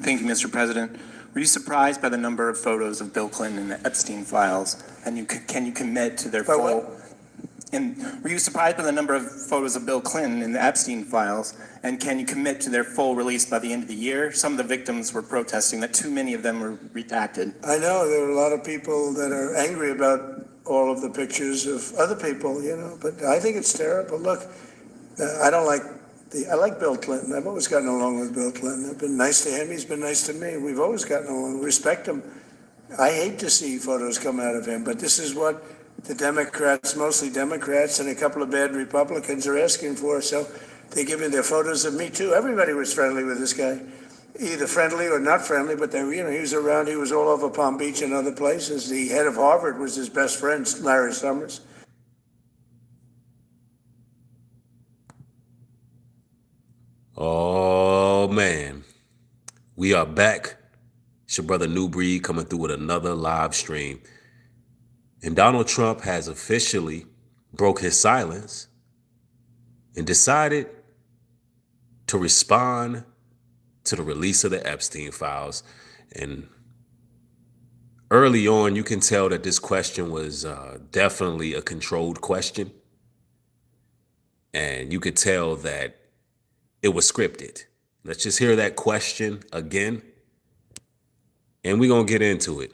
Thank you, Mr. President. Were you surprised by the number of photos of Bill Clinton in the Epstein files? And can you commit to their By full? what? And were you surprised by the number of photos of Bill Clinton in the Epstein files? And can you commit to their full release by the end of the year? Some of the victims were protesting that too many of them were redacted. I know there are a lot of people that are angry about all of the pictures of other people, but I think it's terrible. Look, I like Bill Clinton. I've always gotten along with Bill Clinton. I've been nice to him. He's been nice to me. We've always gotten along. Respect him. I hate to see photos come out of him, but this is what the Democrats, mostly Democrats, and a couple of bad Republicans are asking for. So they give me their photos of me too. Everybody was friendly with this guy, either friendly or not friendly. But he was around. He was all over Palm Beach and other places. The head of Harvard was his best friend, Larry Summers. Oh, man. We are back. It's your brother Nubreed coming through with another live stream. And Donald Trump has officially broke his silence and decided to respond to the release of the Epstein files. And early on, you can tell that this question was definitely a controlled question. And you could tell that it was scripted. Let's just hear that question again, and we're going to get into it.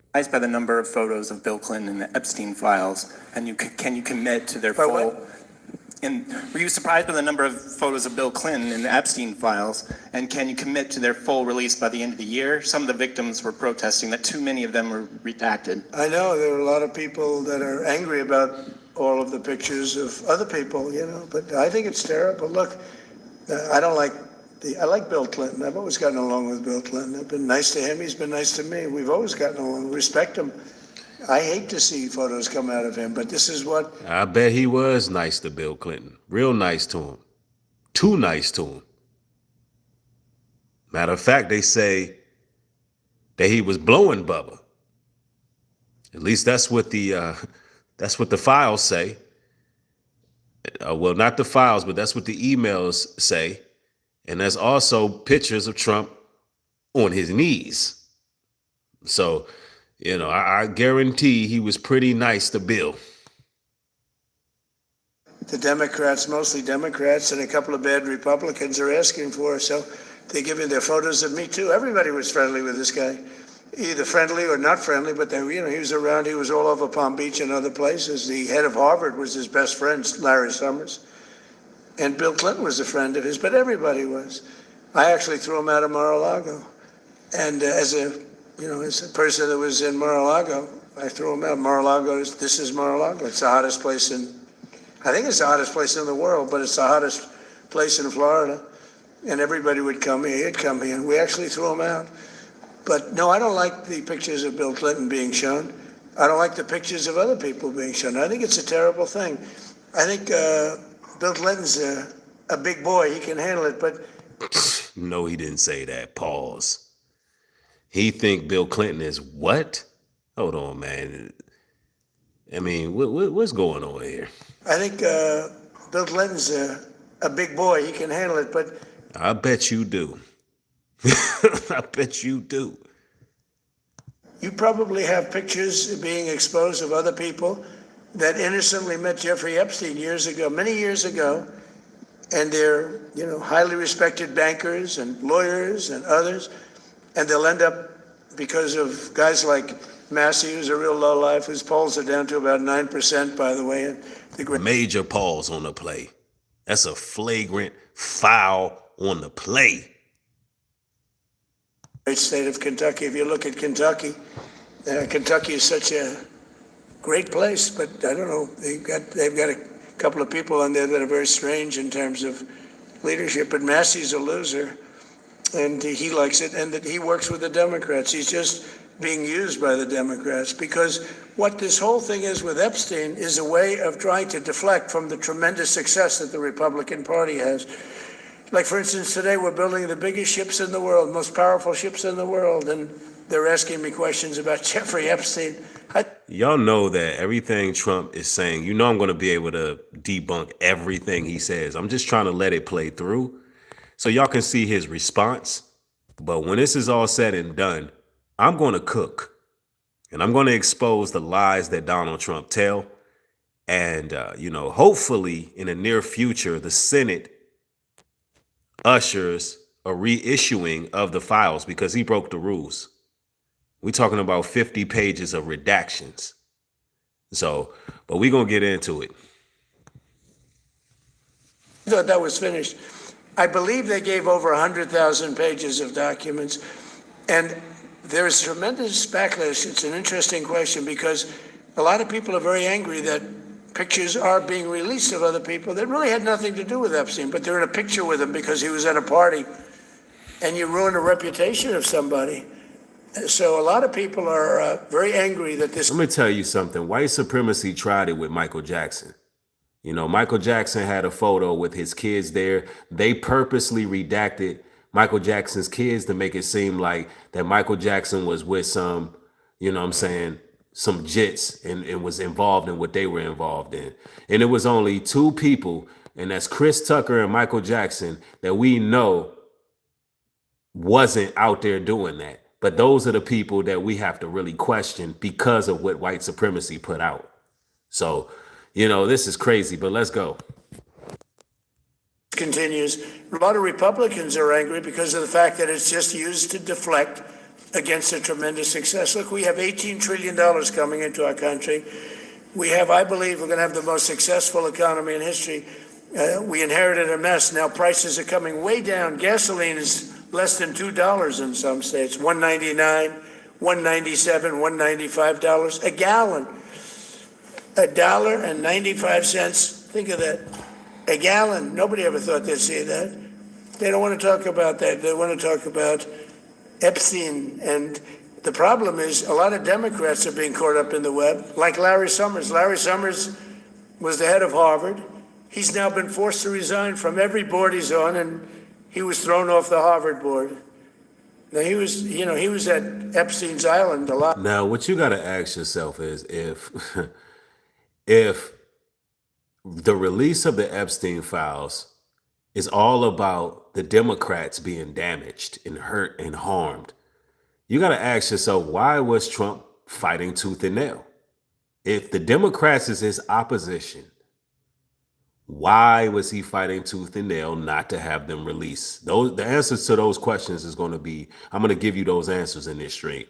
Surprised by the number of photos of Bill Clinton in the Epstein files, and can you commit to their By full? what? And were you surprised by the number of photos of Bill Clinton in the Epstein files, and can you commit to their full release by the end of the year? Some of the victims were protesting that too many of them were redacted. I know there are a lot of people that are angry about all of the pictures of other people, but I think it's terrible. Look, I like Bill Clinton. I've always gotten along with Bill Clinton. I've been nice to him. He's been nice to me. We've always gotten along. Respect him. I hate to see photos come out of him, but this is what. I bet he was nice to Bill Clinton. Real nice to him. Too nice to him. Matter of fact, they say that he was blowing Bubba. At least that's what the files say. Well, not the files, but that's what the emails say. And there's also pictures of Trump on his knees. So, I guarantee he was pretty nice to Bill. The Democrats, mostly Democrats, and a couple of bad Republicans are asking for. So they give me their photos of me too. Everybody was friendly with this guy, either friendly or not friendly. But he was around. He was all over Palm Beach and other places. The head of Harvard was his best friend, Larry Summers, and Bill Clinton was a friend of his. But everybody was. I actually threw him out of Mar-a-Lago, and as a person that was in Mar-a-Lago, I threw him out. This is Mar-a-Lago. It's the hottest place I think it's the hottest place in the world, but it's the hottest place in Florida. And everybody would come here. He'd come here. We actually threw him out. But no, I don't like the pictures of Bill Clinton being shown. I don't like the pictures of other people being shown. I think it's a terrible thing. I think Bill Clinton's a big boy. He can handle it, but. No, he didn't say that. Pause. He think Bill Clinton is what? Hold on, man. I mean, what's going on here? I think Bill Clinton's a big boy. He can handle it, but. I bet you do. I bet you do. You probably have pictures being exposed of other people that innocently met Jeffrey Epstein many years ago, and they're, highly respected bankers and lawyers and others, and they'll end up, because of guys like Massey, who's a real lowlife, whose polls are down to about 9%, by the way. And major pause on the play. That's a flagrant foul on the play. Great state of Kentucky. If you look at Kentucky, Kentucky is such a great place, but I don't know. They've got a couple of people on there that are very strange in terms of leadership. But Massey's a loser, and he likes it, and that he works with the Democrats. He's just being used by the Democrats, because what this whole thing is with Epstein is a way of trying to deflect from the tremendous success that the Republican Party has. Like, for instance, today we're building the biggest ships in the world, most powerful ships in the world, and they're asking me questions about Jeffrey Epstein. Y'all know that everything Trump is saying, I'm going to be able to debunk everything he says. I'm just trying to let it play through. so y'all can see his response. But when this is all said and done, I'm going to cook and I'm going to expose the lies that Donald Trump tell. And, hopefully in the near future, the Senate ushers a reissuing of the files because he broke the rules. We're talking about 50 pages of redactions. So, but we're going to get into it. I thought that was finished. I believe they gave over 100,000 pages of documents. And there's tremendous backlash. It's an interesting question because a lot of people are very angry that pictures are being released of other people that really had nothing to do with Epstein, but they're in a picture with him because he was at a party. And you ruin the reputation of somebody. So a lot of people are very angry that this. Let me tell you something. White supremacy tried it with Michael Jackson. Michael Jackson had a photo with his kids there. They purposely redacted Michael Jackson's kids to make it seem like that Michael Jackson was with some, some jits and was involved in what they were involved in. And it was only two people, and that's Chris Tucker and Michael Jackson, that we know wasn't out there doing that. But those are the people that we have to really question because of what white supremacy put out. So, this is crazy, but let's go. Continues. A lot of Republicans are angry because of the fact that it's just used to deflect against a tremendous success. Look, we have $18 trillion coming into our country. We have, I believe, we're going to have the most successful economy in history. We inherited a mess. Now prices are coming way down. Gasoline is less than $2 in some states, $1.99, $1.97, $1.95 a gallon. $1.95. Think of that. A gallon. Nobody ever thought they'd see that. They don't want to talk about that. They want to talk about Epstein. And the problem is a lot of Democrats are being caught up in the web, like Larry Summers. Larry Summers was the head of Harvard. He's now been forced to resign from every board he's on, and he was thrown off the Harvard board. Now he was at Epstein's Island a lot. Now, what you got to ask yourself is if the release of the Epstein files is all about the Democrats being damaged and hurt and harmed, you got to ask yourself, why was Trump fighting tooth and nail? If the Democrats is his opposition, why was he fighting tooth and nail not to have them released? The answers to those questions is going to be, I'm going to give you those answers in this stream.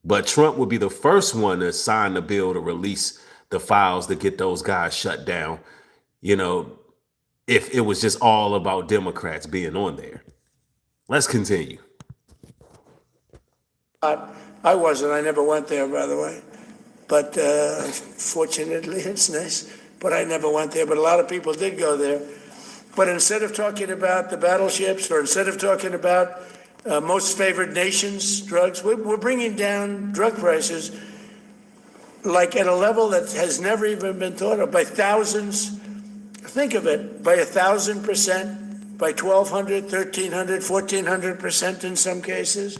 But Trump would be the first one to sign the bill to release the files to get those guys shut down, if it was just all about Democrats being on there. Let's continue. I wasn't. I never went there, by the way. But fortunately, it's nice. But I never went there. But a lot of people did go there. But instead of talking about the battleships, or instead of talking about most favored nations drugs, we're bringing down drug prices like at a level that has never even been thought of, by thousands. Think of it, by 1,000%, by 1,200, 1,300, 1,400% in some cases.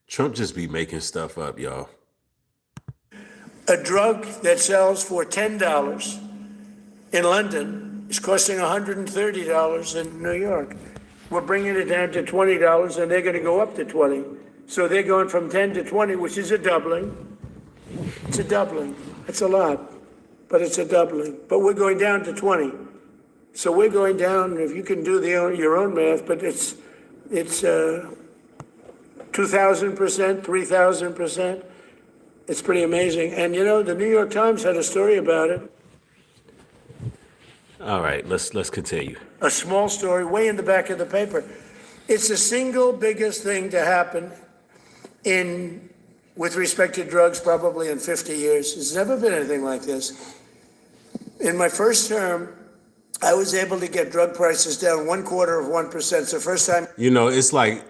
Trump just be making stuff up, y'all. A drug that sells for $10 in London is costing $130 in New York. We're bringing it down to $20, and they're going to go up to 20. So they're going from 10 to 20, which is a doubling. It's a doubling. It's a lot, but it's a doubling. But we're going down to 20. So we're going down, if you can do your own math, but it's 2,000%, 3,000%. It's pretty amazing. And the New York Times had a story about it. All right, let's continue. A small story way in the back of the paper. It's the single biggest thing to happen with respect to drugs probably in 50 years. There's never been anything like this. In my first term, I was able to get drug prices down 0.25%. It's the first time. It's like,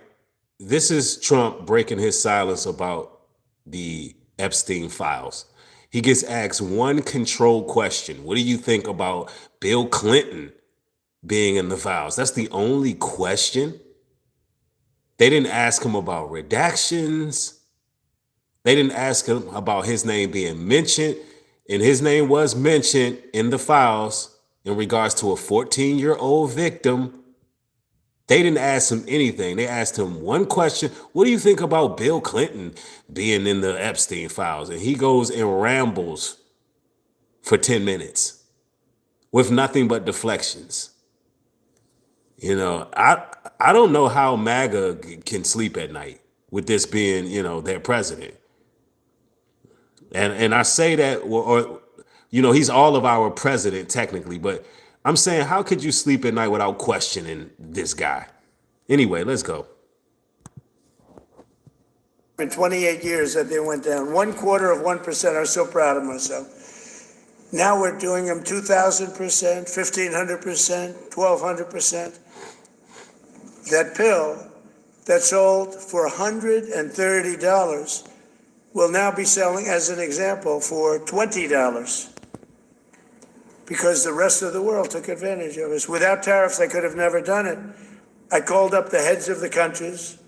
this is Trump breaking his silence about the Epstein files. He gets asked one control question. What do you think about Bill Clinton being in the files? That's the only question. They didn't ask him about redactions. They didn't ask him about his name being mentioned. And his name was mentioned in the files in regards to a 14-year-old victim They didn't ask him anything. They asked him one question. What do you think about Bill Clinton being in the Epstein files? And he goes and rambles for 10 minutes with nothing but deflections. You know, I don't know how MAGA can sleep at night with this being, you know, their president. And I say that, or you know, he's all of our president technically, but I'm saying, how could you sleep at night without questioning this guy? Anyway, let's go. In 28 years that they went down, 0.25%. I'm so proud of myself. Now we're doing them 2,000%, 1,500%, 1,200%. That pill that sold for $130 will now be selling, as an example, for $20 because the rest of the world took advantage of us. Without tariffs, they could have never done it. I called up the heads of the countries,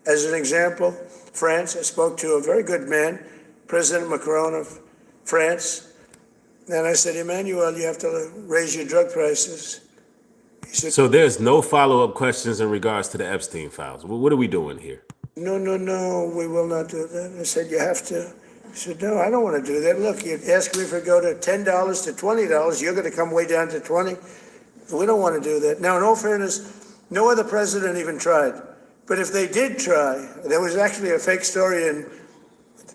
as an example, France. I spoke to a very good man, President Macron of France. And I said, Emmanuel, you have to raise your drug prices. He said, So there's no follow-up questions in regards to the Epstein files. What are we doing here? no, we will not do that. I said, you have to. He said, no, I don't want to do that. Look, you ask me for go to $10 to $20, you're going to come way down to 20. We don't want to do that. Now, in all fairness, no other president even tried. But if they did try, there was actually a fake story in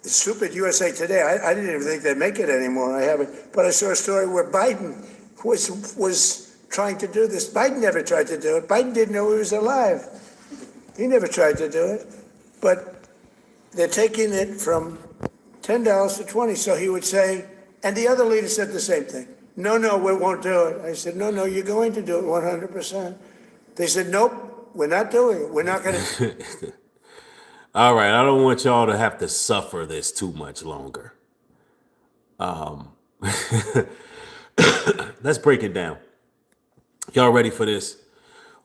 stupid USA Today. I didn't even think they'd make it anymore. I haven't. But I saw a story where Biden was trying to do this. Biden never tried to do it. Biden didn't know he was alive. He never tried to do it. But they're taking it from $10 to 20. So he would say, and the other leader said the same thing. No, we won't do it. I said, no, you're going to do it 100%. They said, nope, we're not doing it. We're not going to. All right, I don't want y'all to have to suffer this too much longer. Let's break it down. Y'all ready for this?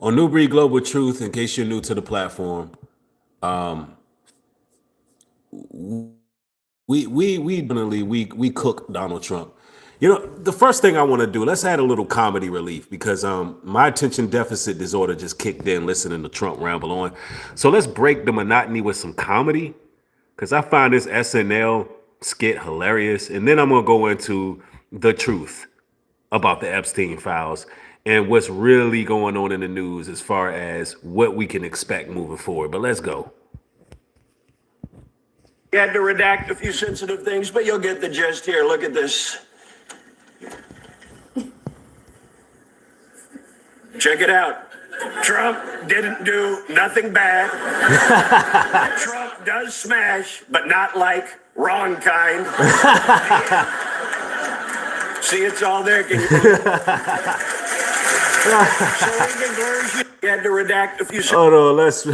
On Nubreed Global Truth, in case you're new to the platform, we cook Donald Trump. You know, the first thing I want to do, let's add a little comedy relief because my attention deficit disorder just kicked in listening to Trump ramble on. So let's break the monotony with some comedy because I find this SNL skit hilarious. And then I'm going to go into the truth about the Epstein files and what's really going on in the news as far as what we can expect moving forward. But let's go. You had to redact a few sensitive things, but you'll get the gist here. Look at this. Check it out. Trump didn't do nothing bad. Trump does smash, but not like wrong kind. See, it's all there. Can you so in conclusion, you had to redact a few. Hold on, let's.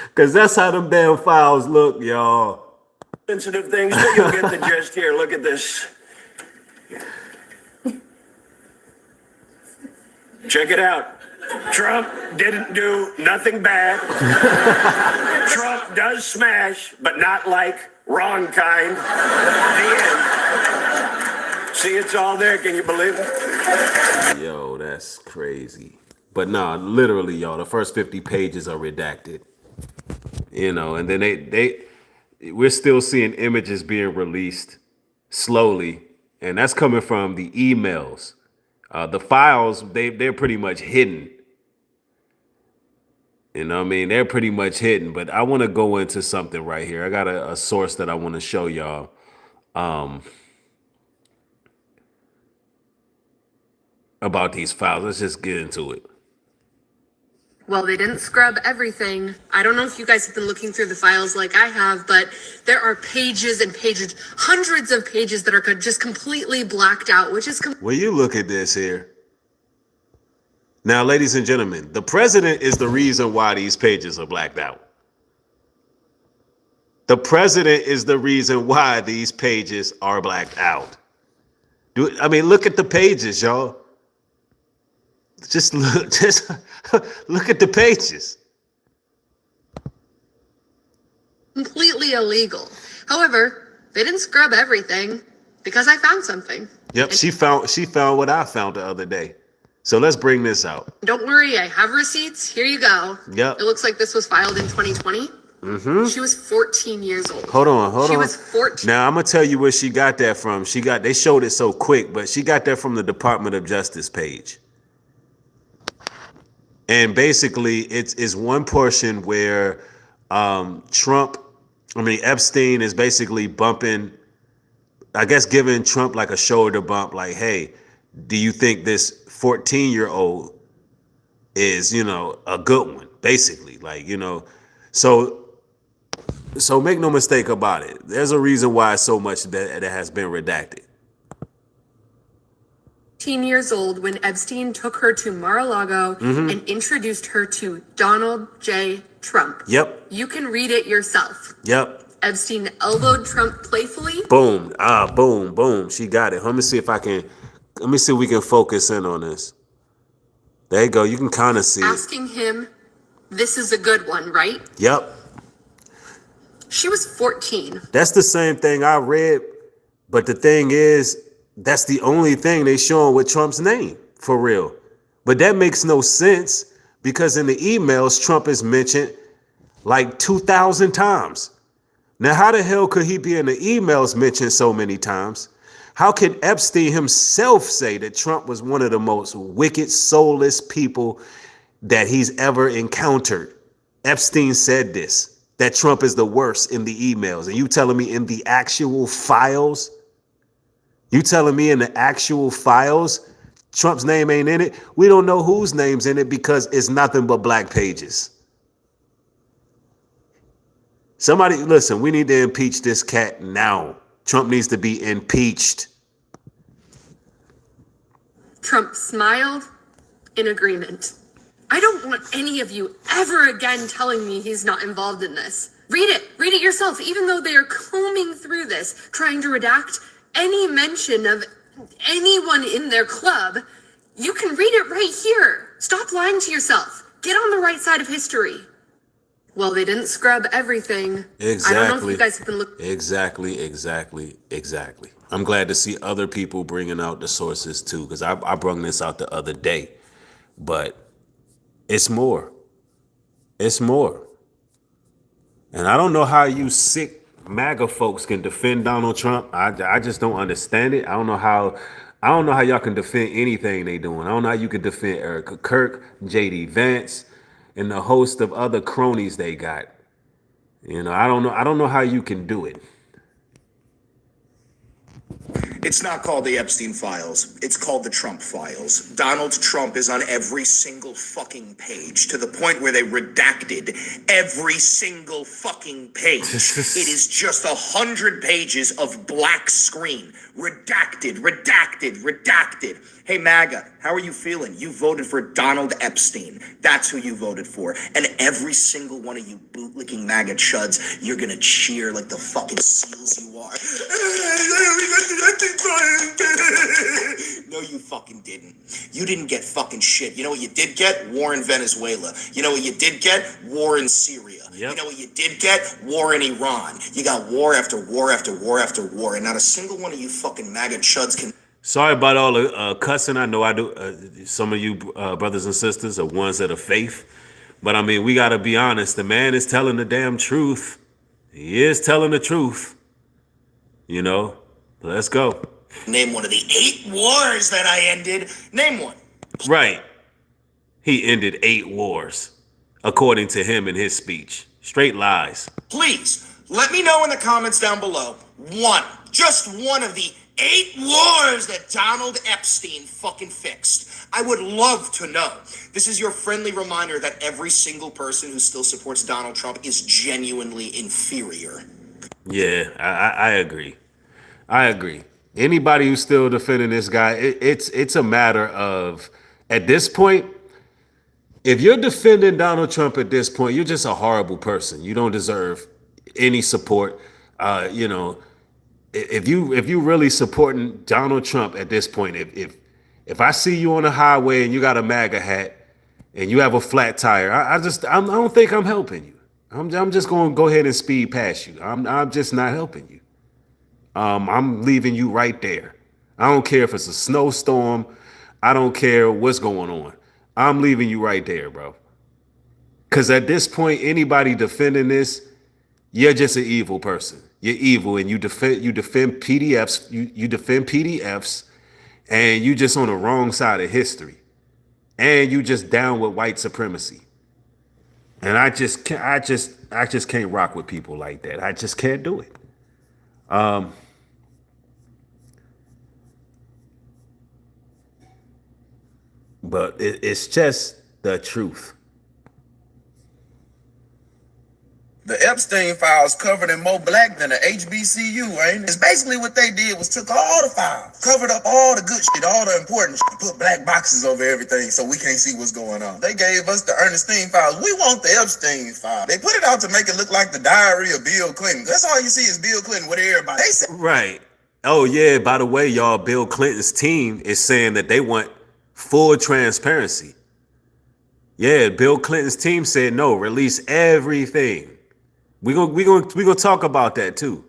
Because that's how them damn files look, y'all. Sensitive things, but you'll get the gist here. Look at this. Check it out. Trump didn't do nothing bad. Trump does smash, but not like wrong kind. The end. See, it's all there. Can you believe it? Yo, that's crazy. But nah, literally, y'all, the first 50 pages are redacted. You know, and then we're still seeing images being released slowly, and that's coming from the emails. The files, they're pretty much hidden. You know what I mean? They're pretty much hidden, but I want to go into something right here. I got a source that I want to show y'all. About these files. Let's just get into it. Well, they didn't scrub everything. I don't know if you guys have been looking through the files like I have, but there are pages and pages, hundreds of pages that are just completely blacked out, which is... Well, you look at this here. Now, ladies and gentlemen, the president is the reason why these pages are blacked out. The president is the reason why these pages are blacked out. Look at the pages, y'all. Just look at the pages. Completely illegal. However, they didn't scrub everything because I found something. Yep, she found what I found the other day. So let's bring this out. Don't worry, I have receipts. Here you go. Yep. It looks like this was filed in 2020. Mm-hmm. She was 14 years old. Hold on. She was 14. Now I'm gonna tell you where she got that from. They showed it so quick, but she got that from the Department of Justice page. And basically, it's one portion where Epstein is basically bumping, I guess, giving Trump like a shoulder bump, like, hey, do you think this 14-year-old is, a good one? Basically, like, so make no mistake about it. There's a reason why so much that has been redacted. 15 years old when Epstein took her to Mar-a-Lago and introduced her to Donald J. Trump. Yep. You can read it yourself. Yep. Epstein elbowed Trump playfully. Boom. Boom. She got it. Let me see if we can focus in on this. There you go. You can kind of see it. Asking him, this is a good one, right? Yep. She was 14. That's the same thing I read. But the thing is, that's the only thing they showing with Trump's name, for real. But that makes no sense because in the emails, Trump is mentioned like 2,000 times. Now, how the hell could he be in the emails mentioned so many times? How can Epstein himself say that Trump was one of the most wicked, soulless people that he's ever encountered? Epstein said this, that Trump is the worst in the emails. And you telling me in the actual files? You telling me in the actual files, Trump's name ain't in it? We don't know whose name's in it because it's nothing but black pages. Somebody, listen, we need to impeach this cat now. Trump needs to be impeached. Trump smiled in agreement. I don't want any of you ever again telling me he's not involved in this. Read it yourself, even though they are combing through this, trying to redact any mention of anyone in their club. You can read it right here. Stop lying to yourself. Get on the right side of history. Well, they didn't scrub everything. Exactly. I don't know if you guys have been looking. Exactly. I'm glad to see other people bringing out the sources too, because I brung this out the other day. But it's more. It's more. And I don't know how you sick MAGA folks can defend Donald Trump. I just don't understand it. I don't know how y'all can defend anything they doing. I don't know how you can defend Erica Kirk, JD Vance, and the host of other cronies they got. I don't know how you can do it. It's not called the Epstein files. It's called the Trump files. Donald Trump is on every single fucking page to the point where they redacted every single fucking page. It is just 100 pages of black screen. Redacted. Hey, MAGA, how are you feeling? You voted for Donald Epstein. That's who you voted for. And every single one of you bootlicking MAGA chuds, you're gonna cheer like the fucking seals you are. No, you fucking didn't. You didn't get fucking shit. You know what you did get? War in Venezuela. You know what you did get? War in Syria. Yep. You know what you did get? War in Iran. You got war after war after war after war, and not a single one of you fucking MAGA chuds can. Sorry about all the cussing. I know I do. Some of you brothers and sisters are ones that are faith. But I mean, we got to be honest. The man is telling the damn truth. He is telling the truth. Let's go. Name one of the 8 wars that I ended. Name one. Right. He ended 8 wars, according to him in his speech. Straight lies. Please, let me know in the comments down below. Just one of the 8 wars that Donald Epstein fucking fixed. I would love to know. This is your friendly reminder that every single person who still supports Donald Trump is genuinely inferior. Yeah, I agree. Anybody who's still defending this guy, it's a matter of, at this point, if you're defending Donald Trump at this point, you're just a horrible person. You don't deserve any support. If you really supporting Donald Trump at this point, if I see you on the highway and you got a MAGA hat and you have a flat tire, I don't think I'm helping you. I'm just going to go ahead and speed past you. I'm just not helping you. I'm leaving you right there. I don't care if it's a snowstorm. I don't care what's going on. I'm leaving you right there, bro. Because at this point, anybody defending this, you're just an evil person. You're evil, and you defend PDFs. You defend PDFs, and you just on the wrong side of history, and you just down with white supremacy. And I just can't rock with people like that. I just can't do it. But it's just the truth. The Epstein files covered in more black than the HBCU, ain't it? It's basically what they did was took all the files, covered up all the good shit, all the important shit, put black boxes over everything so we can't see what's going on. They gave us the Ernestine files. We want the Epstein file. They put it out to make it look like the diary of Bill Clinton. That's all you see is Bill Clinton with everybody. They said, Right. Oh, yeah. By the way, y'all, Bill Clinton's team is saying that they want full transparency. Yeah, Bill Clinton's team said no, release everything. We gonna talk about that too.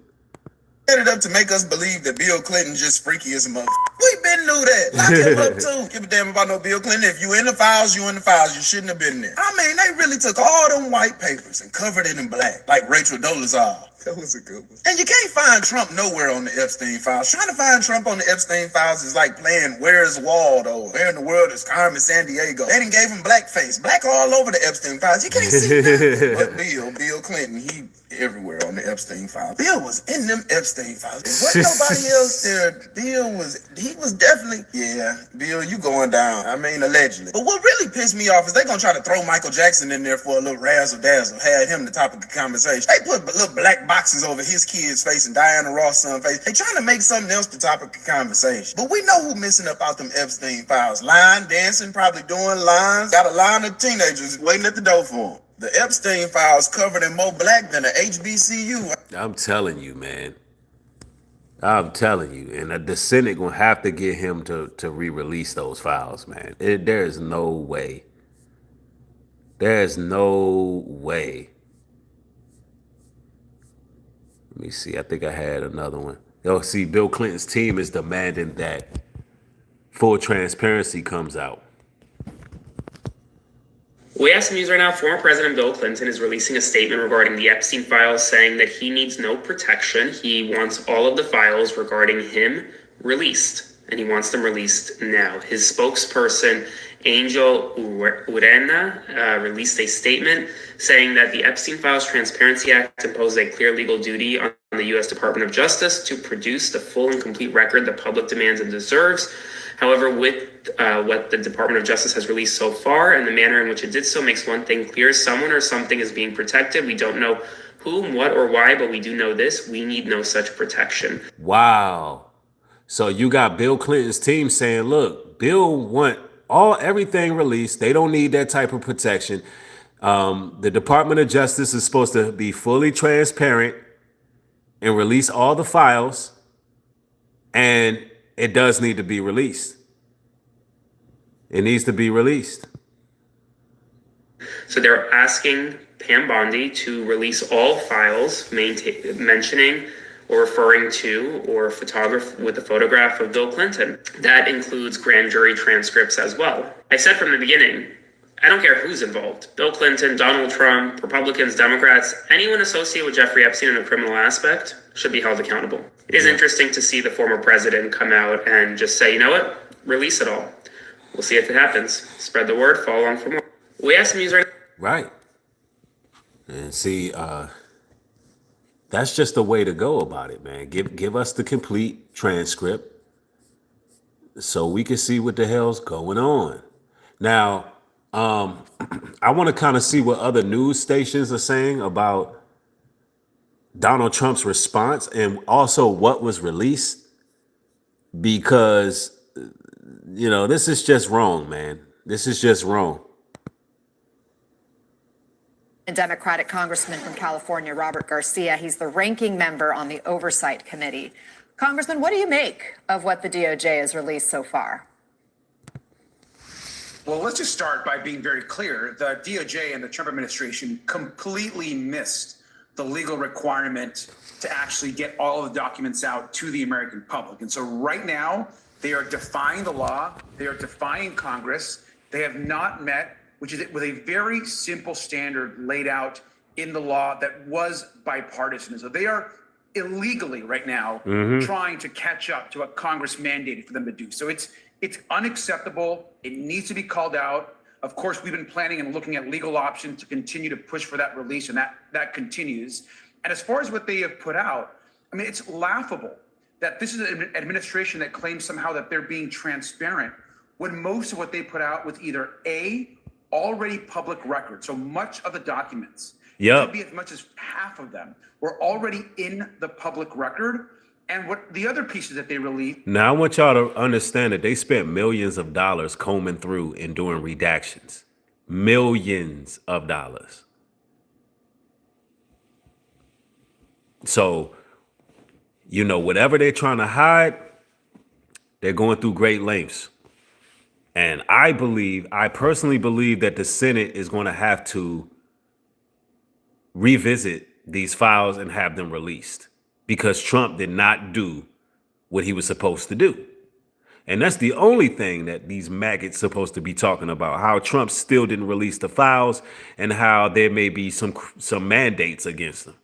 set it up to make us believe that Bill Clinton just freaky as a mother. We been knew that. Lock him up too. Give a damn about no Bill Clinton. If you in the files, you in the files. You shouldn't have been there. I mean, they really took all them white papers and covered it in black, like Rachel Dolezal. That was a good one. And you can't find Trump nowhere on the Epstein files. Trying to find Trump on the Epstein files is like playing Where's Waldo? Where in the world is Carmen Sandiego? They done gave him blackface. Black all over the Epstein files. You can't see nothing. But Bill Clinton, he everywhere on the Epstein files. Bill was in them Epstein files. Wasn't nobody else there. He was definitely, yeah, Bill, you going down. I mean, allegedly. But what really pissed me off is they gonna try to throw Michael Jackson in there for a little razzle dazzle. Had him the topic of conversation. They put little black boxes over his kid's face and Diana Ross' son's face. They trying to make something else the topic of conversation. But we know who missing up out them Epstein files. Line dancing, probably doing lines. Got a line of teenagers waiting at the door for him. The Epstein files covered in more black than the HBCU. I'm telling you, man. I'm telling you. And the Senate gonna have to get him to re-release those files, man. There's no way. There's no way. Let me see. I think I had another one. Yo, see, Bill Clinton's team is demanding that full transparency comes out. We have some news right now. Former President Bill Clinton is releasing a statement regarding the Epstein files, saying that he needs no protection. He wants all of the files regarding him released, and he wants them released now. His spokesperson, Angel Urena, released a statement saying that the Epstein Files Transparency Act imposes a clear legal duty on the U.S. Department of Justice to produce the full and complete record the public demands and deserves. However, with what the Department of Justice has released so far and the manner in which it did so makes one thing clear: someone or something is being protected. We don't know whom, what, or why, but we do know this: we need no such protection. Wow. So you got Bill Clinton's team saying, look, Bill want everything released. They don't need that type of protection. The Department of Justice is supposed to be fully transparent and release all the files, and it does need to be released. It needs to be released. So they're asking Pam Bondi to release all files mentioning or referring to or with a photograph of Bill Clinton. That includes grand jury transcripts as well. I said from the beginning, I don't care who's involved. Bill Clinton, Donald Trump, Republicans, Democrats, anyone associated with Jeffrey Epstein in a criminal aspect should be held accountable. It is interesting to see the former president come out and just say, you know what, release it all. We'll see if it happens. Spread the word, follow along for more. We have some news right now. Right. And see, that's just the way to go about it, man. Give us the complete transcript so we can see what the hell's going on. Now, I want to kind of see what other news stations are saying about Donald Trump's response and also what was released, because, you know, this is just wrong, man. This is just wrong. A Democratic congressman from California, Robert Garcia, he's the ranking member on the Oversight Committee. Congressman, what do you make of what the DOJ has released so far? Well, let's just start by being very clear. The DOJ and the Trump administration completely missed the legal requirement to actually get all of the documents out to the American public. And so right now, They are defying the law. They are defying Congress. They have not met, which is with a very simple standard laid out in the law that was bipartisan. So they are illegally right now trying to catch up to what Congress mandated for them to do. So it's unacceptable. It needs to be called out. Of course, we've been planning and looking at legal options to continue to push for that release, and that continues. And as far as what they have put out, I mean, it's laughable that this is an administration that claims somehow that they're being transparent when most of what they put out was either already public record. So much of the documents, could be as much as half of them, were already in the public record. And what the other pieces that they released. Now, I want y'all to understand that they spent millions of dollars combing through and doing redactions. Millions of dollars. So, you know, whatever they're trying to hide, they're going through great lengths. And I personally believe that the Senate is going to have to revisit these files and have them released because Trump did not do what he was supposed to do. And that's the only thing that these maggots supposed to be talking about, how Trump still didn't release the files and how there may be some mandates against them.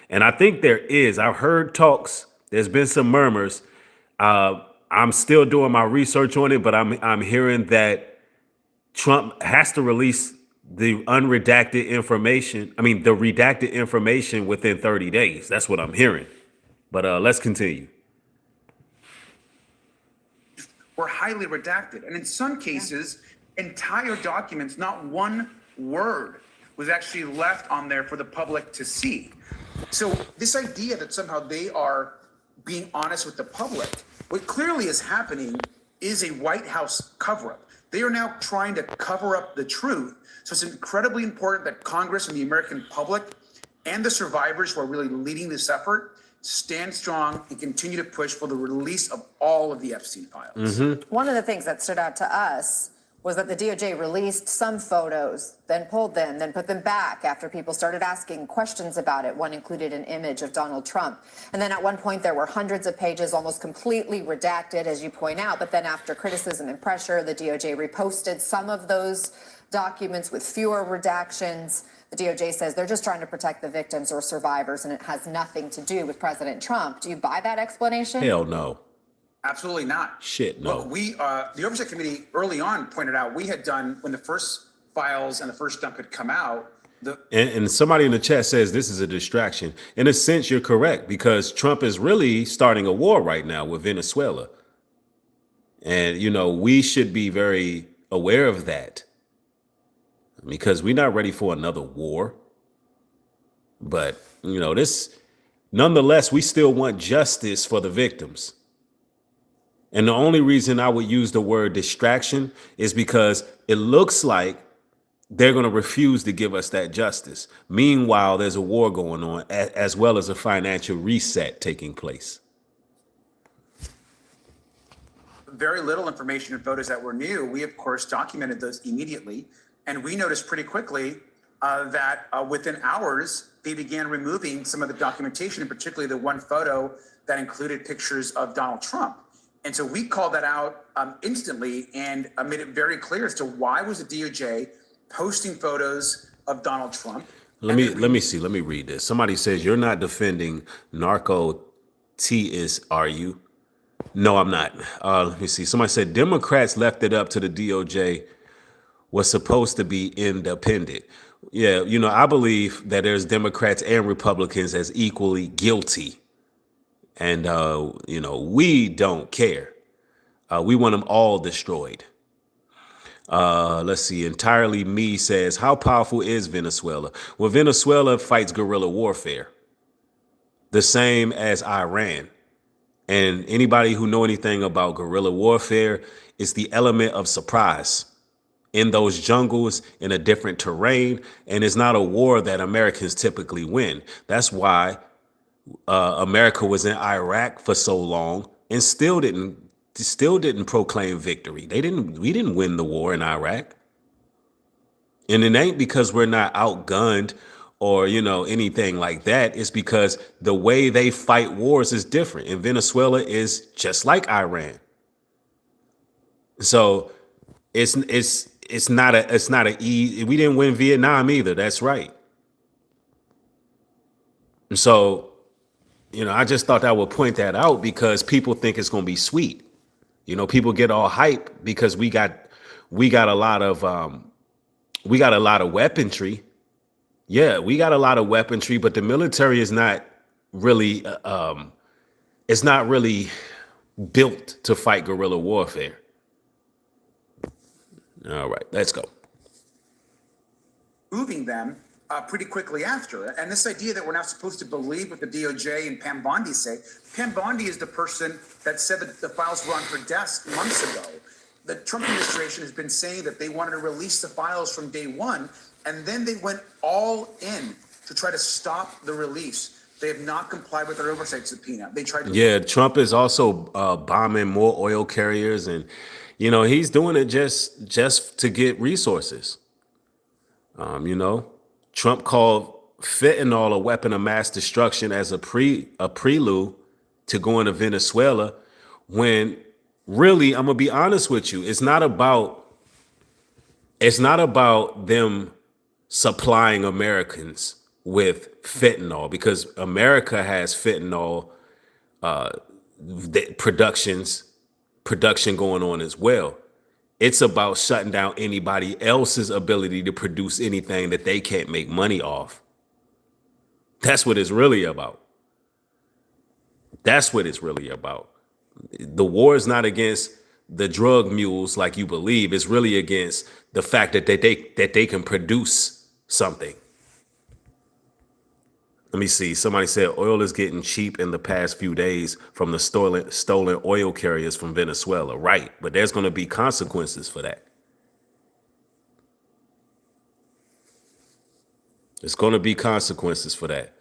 And I think there is. I've heard talks. There's been some murmurs. I'm still doing my research on it, but I'm hearing that Trump has to release the unredacted information. I mean, the redacted information within 30 days. That's what I'm hearing. But let's continue. Were highly redacted. And in some cases, entire documents, not one word was actually left on there for the public to see. So this idea that somehow they are being honest with the public, what clearly is happening is a White House cover-up. They are now trying to cover up the truth. So it's incredibly important that Congress and the American public and the survivors who are really leading this effort stand strong and continue to push for the release of all of the Epstein files. One of the things that stood out to us was that the DOJ released some photos, then pulled them, then put them back after people started asking questions about it. One included an image of Donald Trump. And then at one point there were hundreds of pages almost completely redacted, as you point out. But then after criticism and pressure, the DOJ reposted some of those documents with fewer redactions. The DOJ says they're just trying to protect the victims or survivors, and it has nothing to do with President Trump. Do you buy that explanation? Hell no. Absolutely not. Shit, no. Look, the Oversight Committee early on pointed out we had done, when the first files and the first dump had come out, and somebody in the chat says this is a distraction. In a sense, you're correct, because Trump is really starting a war right now with Venezuela. And, you know, we should be very aware of that because we're not ready for another war. But, you know, nonetheless, we still want justice for the victims. And the only reason I would use the word distraction is because it looks like they're going to refuse to give us that justice. Meanwhile, there's a war going on, as well as a financial reset taking place. Very little information and photos that were new. We, of course, documented those immediately. And we noticed pretty quickly that within hours, they began removing some of the documentation, and particularly the one photo that included pictures of Donald Trump. And so we called that out instantly and made it very clear as to why was the DOJ posting photos of Donald Trump. Let me read this. Somebody says, you're not defending narco T-is, are you? No, I'm not. Let me see. Somebody said Democrats left it up to the DOJ, was supposed to be independent. Yeah, you know, I believe that there's Democrats and Republicans as equally guilty. And, you know, we don't care. We want them all destroyed. Let's see. Entirely Me says, how powerful is Venezuela? Well, Venezuela fights guerrilla warfare, the same as Iran. And anybody who know anything about guerrilla warfare, it's the element of surprise in those jungles, in a different terrain. And it's not a war that Americans typically win. That's why America was in Iraq for so long and still didn't proclaim victory. We didn't win the war in Iraq. And it ain't because we're not outgunned or, you know, anything like that. It's because the way they fight wars is different. And Venezuela is just like Iran. So it's not a easy. We didn't win Vietnam either. That's right. And so, I just thought I would point that out because people think it's going to be sweet. People get all hype because we got a lot of weaponry. Yeah, we got a lot of weaponry, but the military is not really it's not really built to fight guerrilla warfare. All right, let's go. Moving them pretty quickly after. And this idea that we're not supposed to believe what the DOJ and Pam Bondi say. Pam Bondi is the person that said that the files were on her desk months ago. The Trump administration has been saying that they wanted to release the files from day one, and then they went all in to try to stop the release. They have not complied with their oversight subpoena. They tried to. Yeah, Trump is also bombing more oil carriers, and he's doing it just to get resources. Trump called fentanyl a weapon of mass destruction as a prelude to going to Venezuela, when really, I'm gonna be honest with you, it's not about them supplying Americans with fentanyl, because America has fentanyl production going on as well. It's about shutting down anybody else's ability to produce anything that they can't make money off. That's what it's really about. That's what it's really about. The war is not against the drug mules like you believe. It's really against the fact that they can produce something. Let me see. Somebody said oil is getting cheap in the past few days from the stolen oil carriers from Venezuela. Right. But there's going to be consequences for that. There's going to be consequences for that.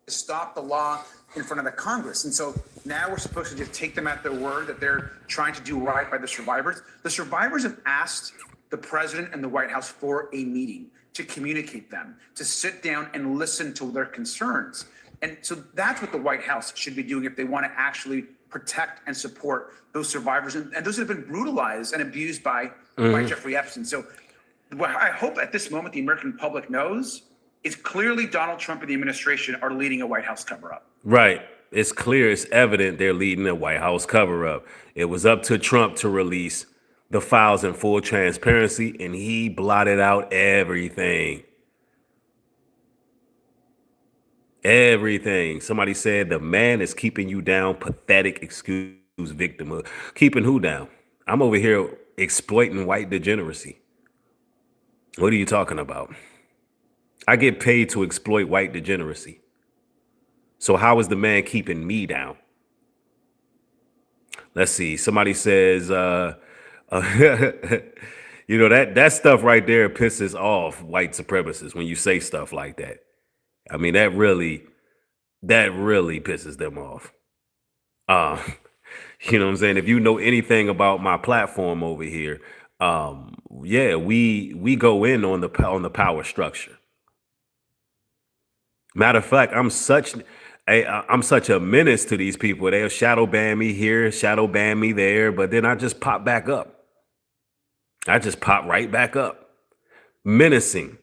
Stop the law in front of the Congress. And so now we're supposed to just take them at their word that they're trying to do right by the survivors. The survivors have asked the president and the White House for a meeting to communicate them, to sit down and listen to their concerns. And so that's what the White House should be doing if they want to actually protect and support those survivors and those that have been brutalized and abused by Jeffrey Epstein. So what I hope at this moment the American public knows is clearly Donald Trump and the administration are leading a White House cover-up. Right. It's clear, it's evident they're leading a White House cover-up. It was up to Trump to release the files in full transparency, and he blotted out everything. Everything. Somebody said the man is keeping you down. Pathetic excuse, victim of keeping who down? I'm over here exploiting white degeneracy. What are you talking about? I get paid to exploit white degeneracy. So how is the man keeping me down? Let's see. Somebody says, that stuff right there pisses off white supremacists when you say stuff like that. I mean, that really pisses them off. You know what I'm saying? If you know anything about my platform over here, we go in on the power structure. Matter of fact, I'm such a menace to these people. They'll shadow ban me here, shadow ban me there, but then I just pop back up. I just pop right back up. Menacing.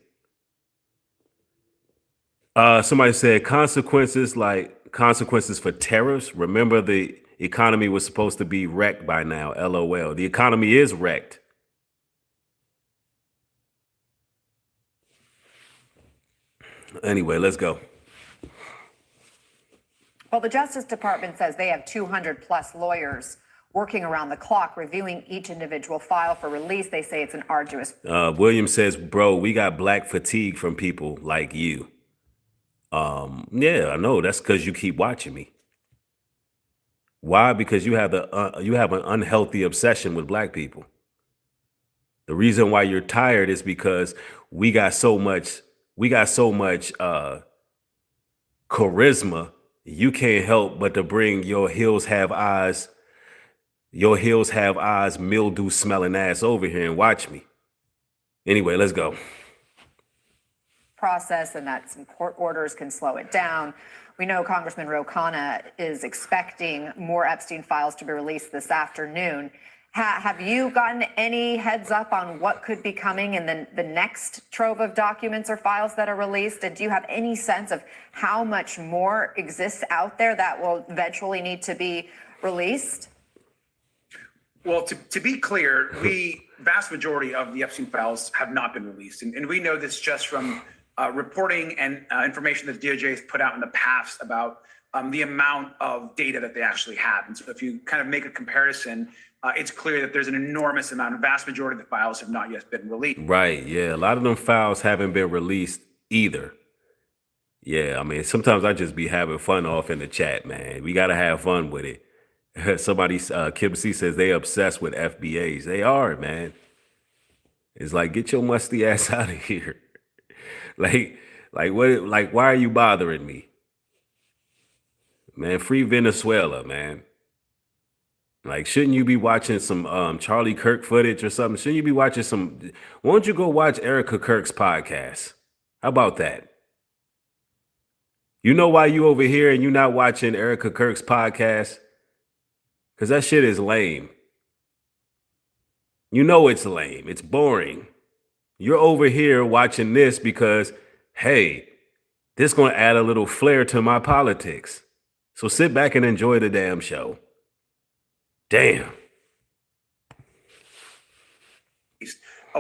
Somebody said consequences for tariffs. Remember, the economy was supposed to be wrecked by now. LOL. The economy is wrecked. Anyway, let's go. Well, the Justice Department says they have 200 plus lawyers working around the clock, reviewing each individual file for release. They say it's an arduous. William says, bro, we got black fatigue from people like you. Yeah, I know. That's because you keep watching me. Why? Because you have an unhealthy obsession with black people. The reason why you're tired is because we got so much charisma. You can't help but to bring your hills have eyes mildew smelling ass over here and watch me. Anyway, let's go. process and that some court orders can slow it down. We know Congressman Ro Khanna is expecting more Epstein files to be released this afternoon. Have you gotten any heads up on what could be coming in the next trove of documents or files that are released? And do you have any sense of how much more exists out there that will eventually need to be released? Well, to be clear, vast majority of the Epstein files have not been released. And we know this just from reporting and information that the DOJ has put out in the past about the amount of data that they actually have. And so if you kind of make a comparison, it's clear that there's an enormous amount. A vast majority of the files have not yet been released. Right. Yeah. A lot of them files haven't been released either. Yeah. I mean, sometimes I just be having fun off in the chat, man. We got to have fun with it. Somebody, Kim C says they obsessed with FBAs. They are, man. It's like, get your musty ass out of here. Like what? Like, why are you bothering me? Man, free Venezuela, man. Like, shouldn't you be watching some Charlie Kirk footage or something? Shouldn't you be watching some? Why don't you go watch Erica Kirk's podcast? How about that? You know why you over here and you not watching Erica Kirk's podcast? Because that shit is lame. You know it's lame. It's boring. You're over here watching this because, hey, this is going to add a little flair to my politics. So sit back and enjoy the damn show. Damn.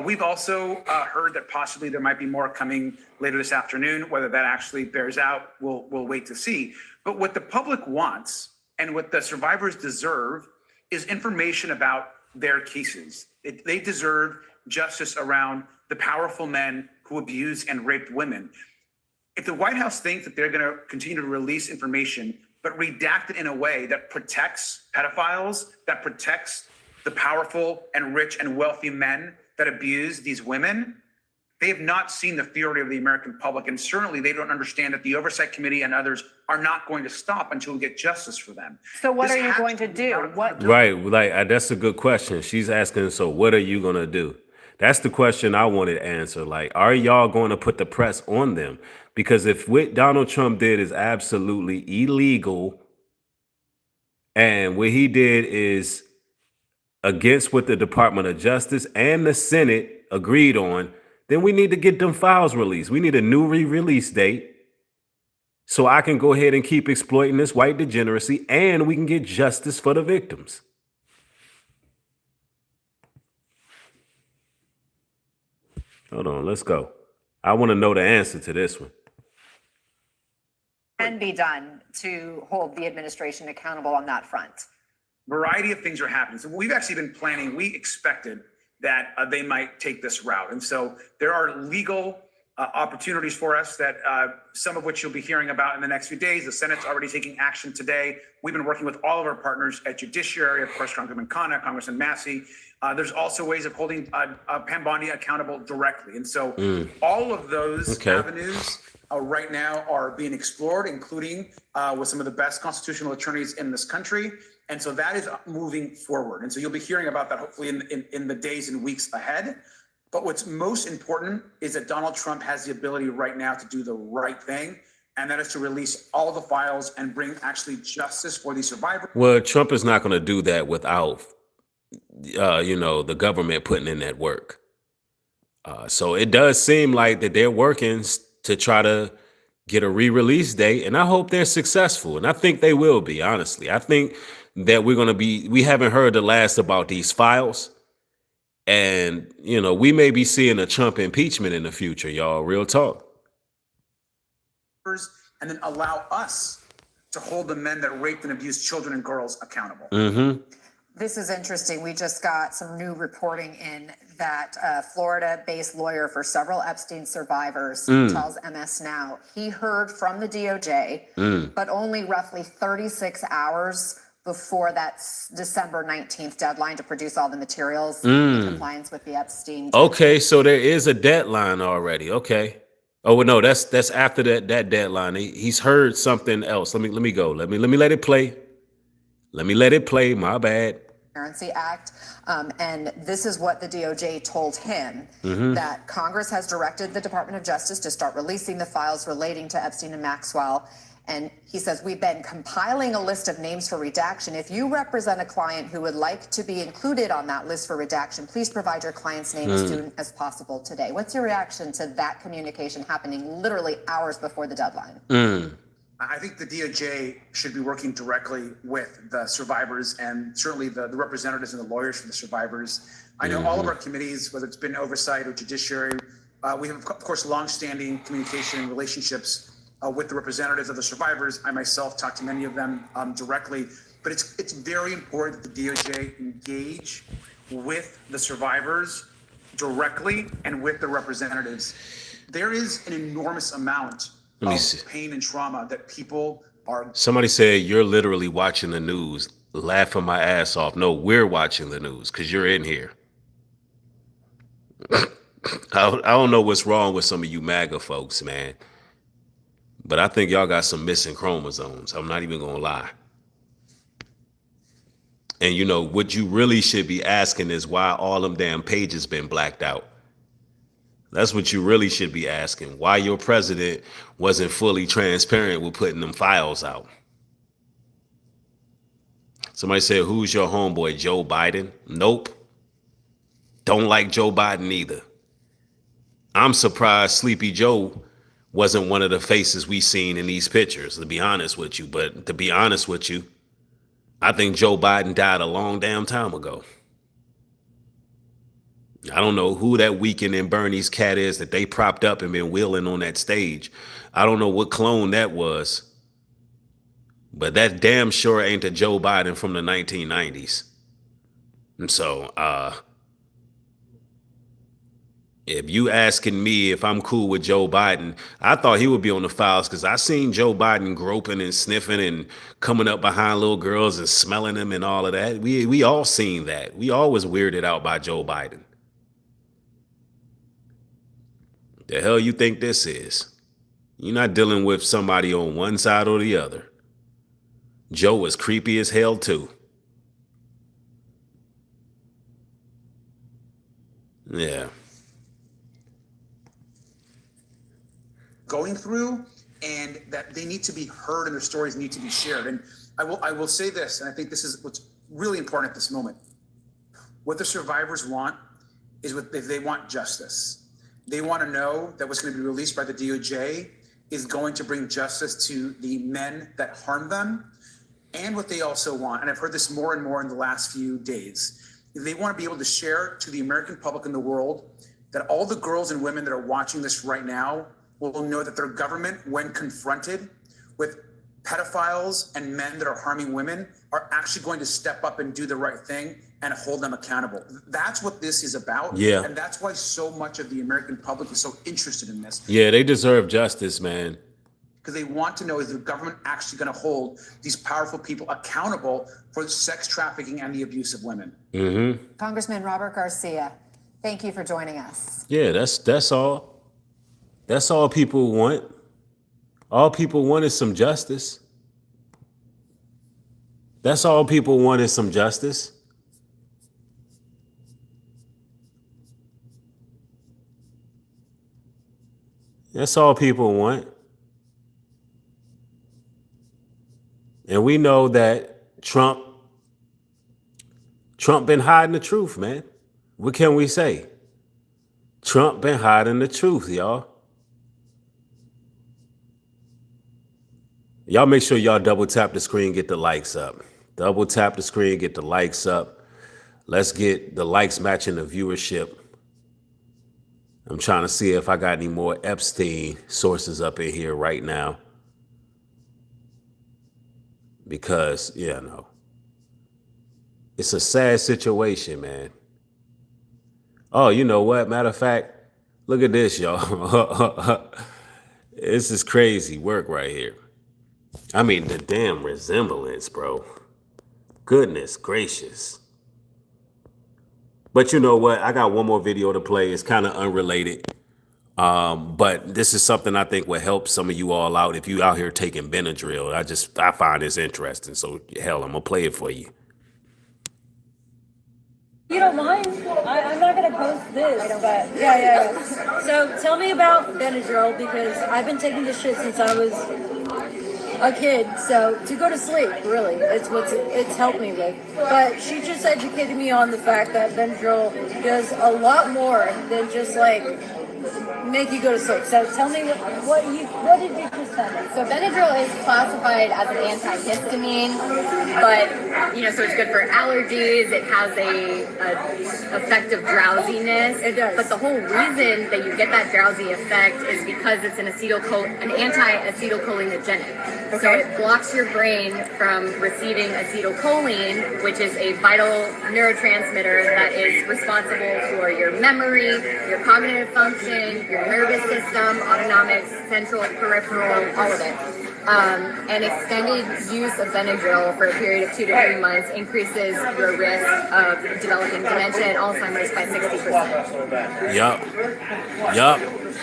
We've also heard that possibly there might be more coming later this afternoon. Whether that actually bears out, we'll wait to see. But what the public wants and what the survivors deserve is information about their cases. They deserve justice around the powerful men who abused and raped women. If the White House thinks that they're going to continue to release information, but redact it in a way that protects pedophiles, that protects the powerful and rich and wealthy men that abuse these women, they have not seen the fury of the American public. And certainly they don't understand that the Oversight Committee and others are not going to stop until we get justice for them. So what are you going to do? Right. Like, that's a good question. She's asking, so what are you going to do? That's the question I wanted to answer. Like, are y'all going to put the press on them? Because if what Donald Trump did is absolutely illegal, and what he did is against what the Department of Justice and the Senate agreed on, then we need to get them files released. We need a new re-release date so I can go ahead and keep exploiting this white degeneracy, and we can get justice for the victims. Hold on, let's go. I want to know the answer to this one. Can be done to hold the administration accountable on that front? Variety of things are happening. So we've actually been planning. We expected that they might take this route. And so there are legal opportunities for us that some of which you'll be hearing about in the next few days. The Senate's already taking action today. We've been working with all of our partners at Judiciary, of course, Congressman Khanna, Congressman Massey. There's also ways of holding Pam Bondi accountable directly. And so all of those avenues right now are being explored, including with some of the best constitutional attorneys in this country. And so that is moving forward. And so you'll be hearing about that hopefully in the days and weeks ahead. But what's most important is that Donald Trump has the ability right now to do the right thing, and that is to release all the files and bring actually justice for these survivors. Well, Trump is not going to do that without, the government putting in that work. So it does seem like that they're working to try to get a re-release date, and I hope they're successful. And I think they will be, honestly. I think that we haven't heard the last about these files. And, we may be seeing a Trump impeachment in the future, y'all. Real talk. And then allow us to hold the men that raped and abused children and girls accountable. Mm-hmm. This is interesting. We just got some new reporting in that Florida-based lawyer for several Epstein survivors tells MS Now he heard from the DOJ, but only roughly 36 hours before that December 19th deadline to produce all the materials in compliance with the Epstein. Okay, so there is a deadline already. Okay. Oh, well, no, that's after that deadline. He's heard something else. Let me go. Let me let it play. Let me let it play. My bad. Transparency Act. And this is what the DOJ told him, that Congress has directed the Department of Justice to start releasing the files relating to Epstein and Maxwell. And he says, we've been compiling a list of names for redaction. If you represent a client who would like to be included on that list for redaction, please provide your client's name as soon as possible today. What's your reaction to that communication happening literally hours before the deadline? I think the DOJ should be working directly with the survivors and certainly the representatives and the lawyers for the survivors. I know all of our committees, whether it's been oversight or judiciary, we have, of course, longstanding communication and relationships with the representatives of the survivors. I myself talk to many of them directly, but it's very important that the DOJ engage with the survivors directly and with the representatives. There is an enormous amount of pain and trauma that people are. Somebody said you're literally watching the news, laughing my ass off. No, we're watching the news because you're in here. I don't know what's wrong with some of you MAGA folks, man. But I think y'all got some missing chromosomes. I'm not even going to lie. And, you know, what you really should be asking is why all them damn pages been blacked out. That's what you really should be asking. Why your president wasn't fully transparent with putting them files out. Somebody said, who's your homeboy, Joe Biden? Nope. Don't like Joe Biden either. I'm surprised Sleepy Joe wasn't one of the faces we seen in these pictures, to be honest with you. But to be honest with you, I think Joe Biden died a long damn time ago. I don't know who that Weekend in Bernie's cat is that they propped up and been wheeling on that stage. I don't know what clone that was. But that damn sure ain't the Joe Biden from the 1990s. And so, if you asking me if I'm cool with Joe Biden, I thought he would be on the files because I seen Joe Biden groping and sniffing and coming up behind little girls and smelling them and all of that. We all seen that. We all was weirded out by Joe Biden. The hell you think this is? You're not dealing with somebody on one side or the other. Joe was creepy as hell too. Yeah. Going through, and that they need to be heard and their stories need to be shared. And I will say this, and I think this is what's really important at this moment. What the survivors want is they want justice. They want to know that what's going to be released by the DOJ is going to bring justice to the men that harmed them. And what they also want, and I've heard this more and more in the last few days, they want to be able to share to the American public and the world that all the girls and women that are watching this right now will know that their government, when confronted with pedophiles and men that are harming women, are actually going to step up and do the right thing and hold them accountable. That's what this is about. Yeah. And that's why so much of the American public is so interested in this. Yeah, they deserve justice, man. Because they want to know, is the government actually going to hold these powerful people accountable for sex trafficking and the abuse of women? Mm-hmm. Congressman Robert Garcia, thank you for joining us. Yeah, that's all. That's all people want. All people want is some justice. That's all people want is some justice. That's all people want. And we know that Trump been hiding the truth, man. What can we say? Trump been hiding the truth, y'all. Y'all make sure y'all double tap the screen, get the likes up. Double tap the screen, get the likes up. Let's get the likes matching the viewership. I'm trying to see if I got any more Epstein sources up in here right now. Because, yeah, no. It's a sad situation, man. Oh, you know what? Matter of fact, look at this, y'all. This is crazy work right here. I mean, the damn resemblance, bro. Goodness gracious. But you know what? I got one more video to play. It's kind of unrelated. But this is something I think will help some of you all out if you out here taking Benadryl. I find this interesting. So, hell, I'm going to play it for you. You don't mind? I'm not gonna post this, but yeah. So tell me about Benadryl because I've been taking this shit since I was a kid. So to go to sleep, really, it's helped me with. But she just educated me on the fact that Benadryl does a lot more than just like make you go to sleep. So tell me what did you just tell me? So Benadryl is classified as an antihistamine, but so it's good for allergies. It has a effect of drowsiness. It does. But the whole reason that you get that drowsy effect is because it's an anti-acetylcholinogenic. Okay. So it blocks your brain from receiving acetylcholine, which is a vital neurotransmitter that is responsible for your memory, your cognitive function, your nervous system, autonomic, central, peripheral, all of it. And extended use of Benadryl for a period of 2 to 3 months increases your risk of developing dementia and Alzheimer's by 60%. Yup.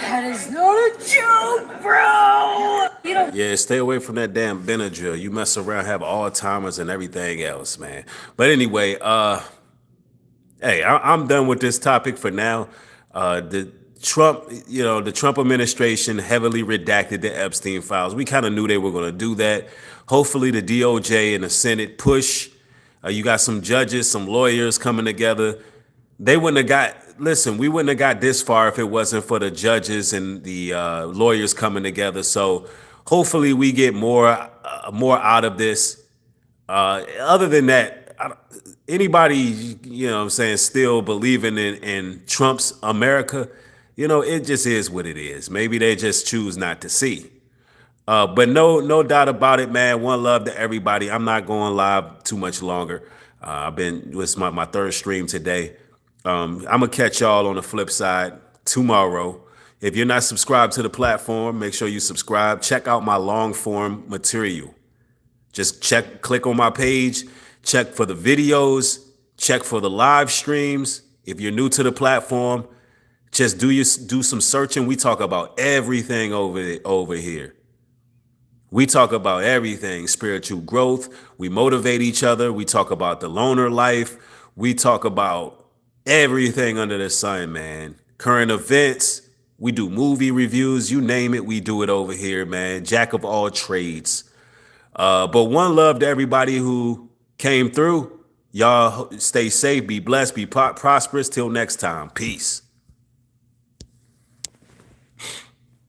That is not a joke, bro. Yeah, stay away from that damn Benadryl. You mess around, have Alzheimer's and everything else, man. But anyway, hey, I'm done with this topic for now. The Trump administration heavily redacted the Epstein files. We kind of knew they were going to do that. Hopefully the DOJ and the Senate push. You got some judges, some lawyers coming together. We wouldn't have got this far if it wasn't for the judges and the lawyers coming together. So hopefully we get more out of this. Other than that, anybody, still believing in Trump's America, it just is what it is. Maybe they just choose not to see. But no doubt about it, man. One love to everybody. I'm not going live too much longer. It's my third stream today. I'm going to catch y'all on the flip side tomorrow. If you're not subscribed to the platform, make sure you subscribe. Check out my long form material. Just click on my page, check for the videos, check for the live streams. If you're new to the platform, just do some searching. We talk about everything over here. We talk about everything, spiritual growth. We motivate each other. We talk about the loner life. We talk about everything under the sun, man. Current events. We do movie reviews. You name it, we do it over here, man. Jack of all trades. But one love to everybody who came through. Y'all stay safe, be blessed, be prosperous. Till next time. Peace.